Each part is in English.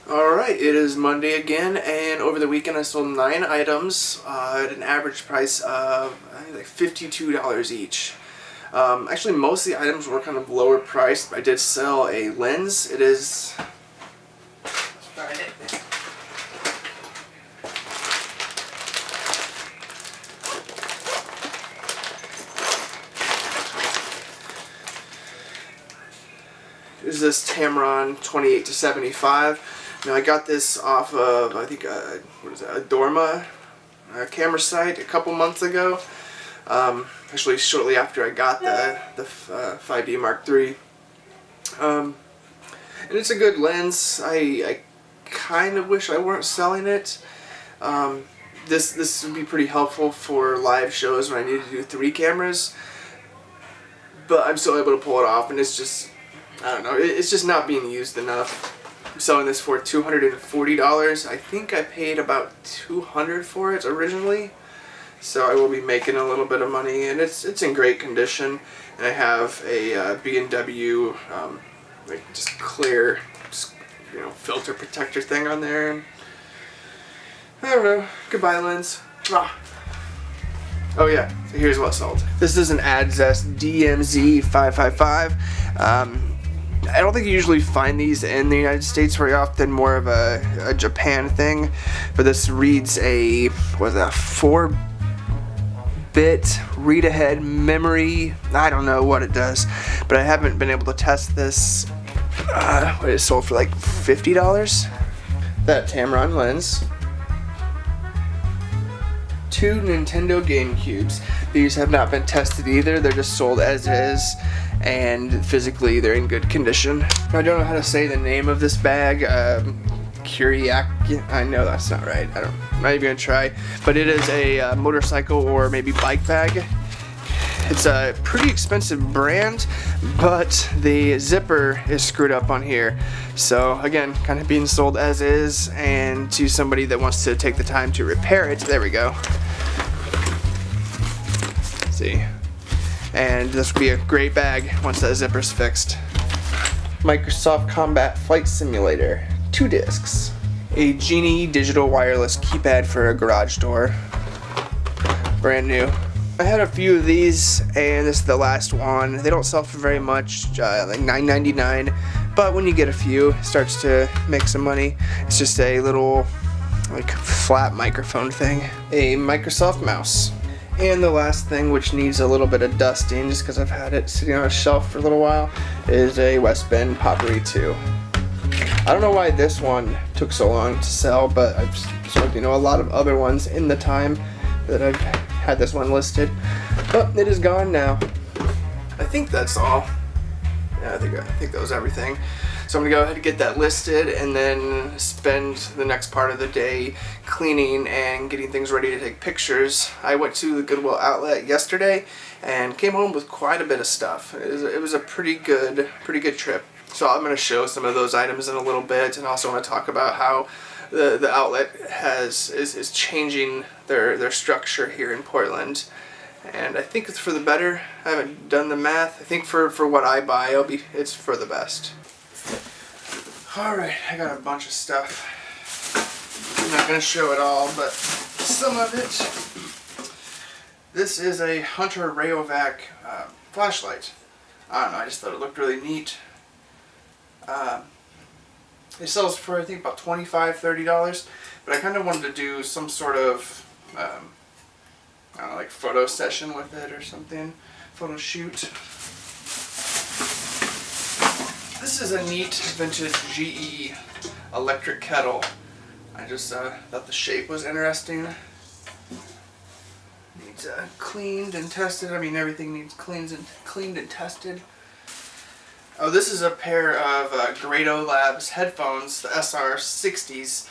Alright, it is Monday again, and over the weekend I sold 9 items at an average price of I think like $52 each. Actually, most of the items were kind of lower priced. I did sell a lens. It is... Is this Tamron 28-75. Now I got this off of, I think, what is that, a Dorma camera site a couple months ago. Actually, shortly after I got the 5D Mark III. And it's a good lens. I kind of wish I weren't selling it. This would be pretty helpful for live shows when I need to do 3 cameras. But I'm still able to pull it off, and it's just, I don't know, it's just not being used enough. I'm selling this for $240. I think I paid about $200 for it originally. So I will be making a little bit of money, and it's in great condition. And I have a B&W like just clear, filter protector thing on there. And I don't know. Goodbye, lens. Oh yeah, so here's what sold. This is an AdZest DMZ 555. I don't think you usually find these in the United States very often, more of a Japan thing. But this reads a, what is that, 4-bit read-ahead memory. I don't know what it does, but I haven't been able to test this. It sold for like $50. That Tamron lens. 2 Nintendo GameCubes. These have not been tested either. They're just sold as is, and physically they're in good condition. I don't know how to say the name of this bag. Kuriak. I know that's not right. I'm not even gonna try. But it is a motorcycle or maybe bike bag. It's a pretty expensive brand, but the zipper is screwed up on here. So again, kind of being sold as is, and to somebody that wants to take the time to repair it. There we go. See, and this will be a great bag once that zipper's fixed. Microsoft Combat Flight Simulator, 2 discs. A Genie digital wireless keypad for a garage door. Brand new. I had a few of these, and this is the last one. They don't sell for very much, like $9.99, but when you get a few, it starts to make some money. It's just a little, like, flat microphone thing. A Microsoft mouse. And the last thing, which needs a little bit of dusting, just because I've had it sitting on a shelf for a little while, is a West Bend Pottery 2. I don't know why this one took so long to sell, but I've sold, a lot of other ones in the time that I've had this one listed. But it is gone now. I think that's all. Yeah, I think that was everything. So I'm gonna go ahead and get that listed, and then spend the next part of the day cleaning and getting things ready to take pictures. I went to the Goodwill outlet yesterday and came home with quite a bit of stuff. It was a pretty good trip. So I'm gonna show some of those items in a little bit, and also want to talk about how the outlet is changing their structure here in Portland. And I think it's for the better. I haven't done the math. I think for what I buy, it's for the best. Alright, I got a bunch of stuff. I'm not going to show it all, but some of it. This is a Hunter Rayovac flashlight. I don't know, I just thought it looked really neat. It sells for, I think, about $25–30, but I kind of wanted to do some sort of, I don't know, like photo session with it or something, photo shoot. This is a neat vintage GE electric kettle. I just thought the shape was interesting. Needs cleaned and tested. I mean, everything needs cleaned and tested. Oh, this is a pair of Grado Labs headphones, the SR60s.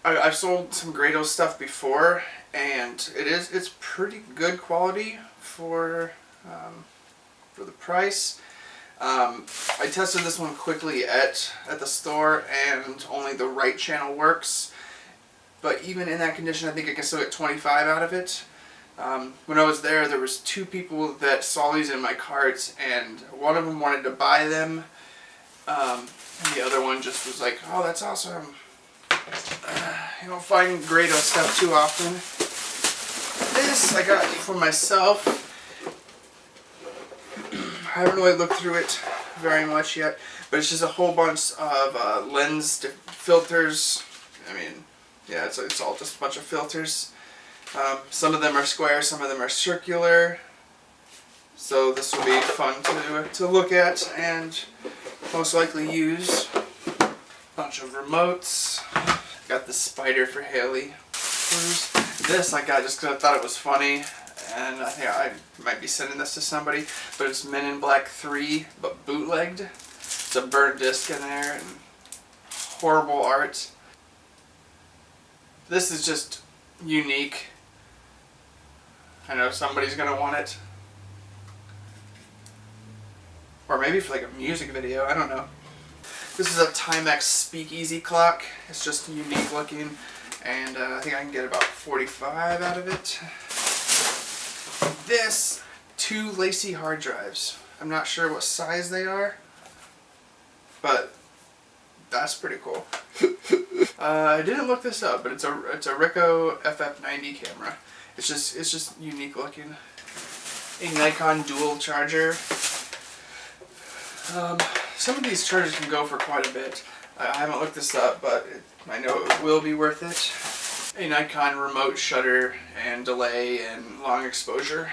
I've sold some Grado stuff before, and it's pretty good quality for the price. I tested this one quickly at the store, and only the right channel works. But even in that condition, I think I can still get 25 out of it. When I was there was 2 people that saw these in my cart, and one of them wanted to buy them, and the other one one just was like, oh, that's awesome. You don't find Grado stuff too often. This I got for myself. I haven't really looked through it very much yet, but it's just a whole bunch of lens filters. I mean, yeah, it's all just a bunch of filters. Some of them are square, some of them are circular. So this will be fun to look at and most likely use. Bunch of remotes. Got the spider for Haley. This I got just because I thought it was funny, and I think I might be sending this to somebody. But it's Men in Black 3, but bootlegged. It's a burnt disc in there and horrible art. This is just unique. I know somebody's gonna want it. Or maybe for like a music video, I don't know. This is a Timex Speakeasy clock. It's just unique looking, and I think I can get about 45 out of it. This, 2 Lacy hard drives. I'm not sure what size they are, but that's pretty cool. I didn't look this up, but it's a Ricoh FF90 camera. It's just unique looking. A Nikon dual charger. Some of these chargers can go for quite a bit. I haven't looked this up, but I know it will be worth it. A Nikon remote shutter and delay and long exposure.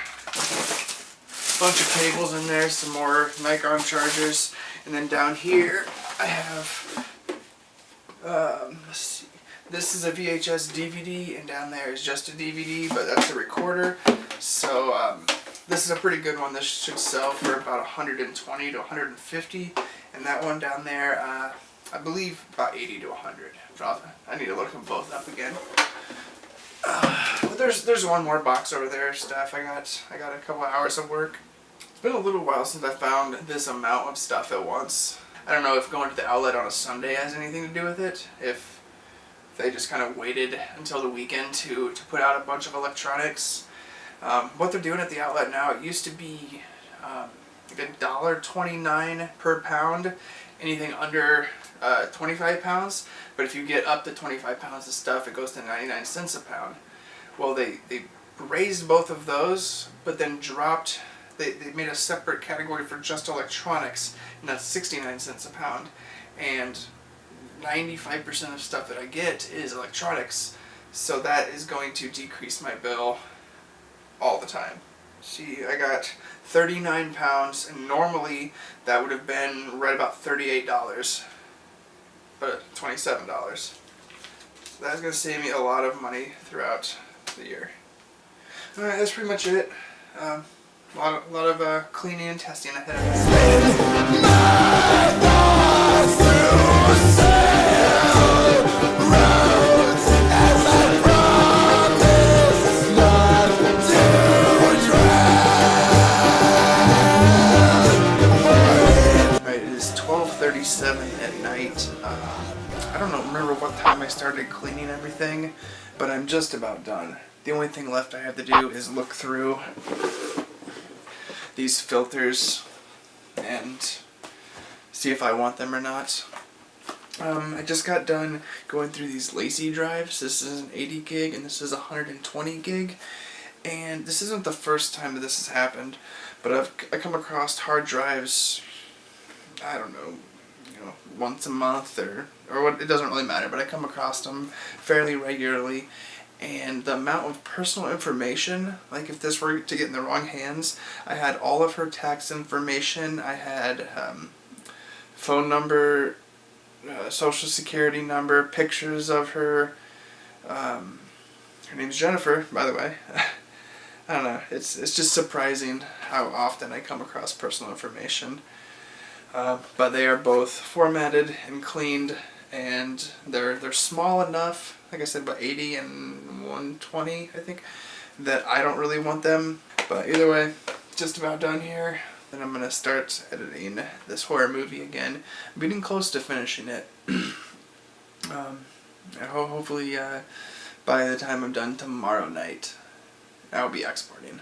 Bunch of cables in there, some more Nikon chargers, and then down here I have, let's see, this is a VHS DVD, and down there is just a DVD, but that's a recorder. So this is a pretty good one. This should sell for about 120 to 150, and that one down there, I believe about 80 to 100. I need to look them both up again. But there's one more box over there. Stuff I got a couple hours of work. It's been a little while since I found this amount of stuff at once. I don't know if going to the outlet on a Sunday has anything to do with it. If they just kind of waited until the weekend to put out a bunch of electronics. What they're doing at the outlet now, it used to be like $1.29 per pound, anything under 25 pounds, but if you get up to 25 pounds of stuff, it goes to 99 cents a pound. Well, they raised both of those, but then dropped, they made a separate category for just electronics, and that's 69 cents a pound, and 95% of stuff that I get is electronics, so that is going to decrease my bill all the time. See, I got 39 pounds, and normally that would have been right about $38, but $27. So that's going to save me a lot of money throughout the year. Alright, that's pretty much it. A lot of cleaning and testing ahead of at night. I don't remember what time I started cleaning everything, but I'm just about done. The only thing left I have to do is look through these filters and see if I want them or not. I just got done going through these Lacy drives. This is an 80 gig and this is 120 gig. And this isn't the first time that this has happened, but I come across hard drives, I don't know, once a month or what, it doesn't really matter, but I come across them fairly regularly, and the amount of personal information, like if this were to get in the wrong hands, I had all of her tax information, I had phone number, social security number, pictures of her, her name's Jennifer, by the way. I don't know, it's just surprising how often I come across personal information. But they are both formatted and cleaned, and they're small enough, like I said, about 80 and 120, I think, that I don't really want them. But either way, just about done here. Then I'm going to start editing this horror movie again. I'm getting close to finishing it. Hopefully by the time I'm done tomorrow night, I'll be exporting.